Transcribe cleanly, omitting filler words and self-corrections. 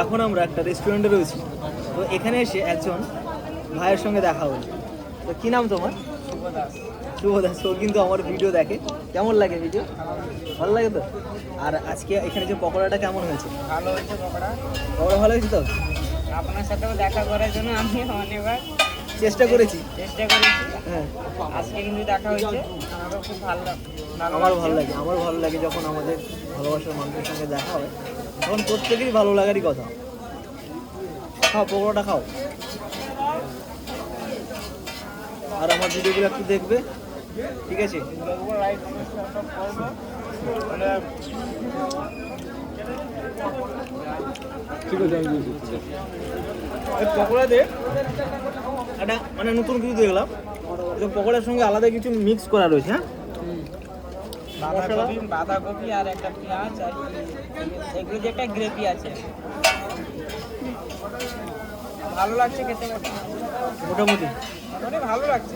এখন আমরা একটা রেস্টুরেন্টে রয়েছি। তো এখানে এসে একজন ভাইয়ের সঙ্গে দেখা হলো। তো কী নাম তোমার? শুভ দাস। ও কিন্তু আমার ভিডিও দেখে। কেমন লাগে ভিডিও? ভালো লাগে তো। আর আজকে এখানে যে পকোড়াটা কেমন হয়েছে? ভালো হয়েছে পকোড়া। পকোড়া ভালো হয়েছে তো? আপনার সাথেও দেখা করার জন্য আমি অনেকবার চেষ্টা করেছি। হ্যাঁ, আজকে কিন্তু দেখা হয়েছে। আমারও খুব আমারও ভালো লাগে যখন আমাদের ভালোবাসার মানুষের সঙ্গে দেখা হয়, তখন প্রত্যেকেরই ভালো লাগারই কথা। খাও, পকোড়াটা খাও। আর আমার ভিডিওগুলো একটু দেখবে, ঠিক আছে? ঠিক আছে, আমি পকোড়া দিয়ে একটা মানে নতুন কিছু দেখলাম, পকোড়ার সঙ্গে আলাদা কিছু মিক্স করা রয়েছে। হ্যাঁ, বাঁধাকপি আর একটা পেঁয়াজ আর এগুলো যে একটা গ্রেভি আছে, ভালো লাগছে খেতে। মোটামুটি ভালো লাগছে।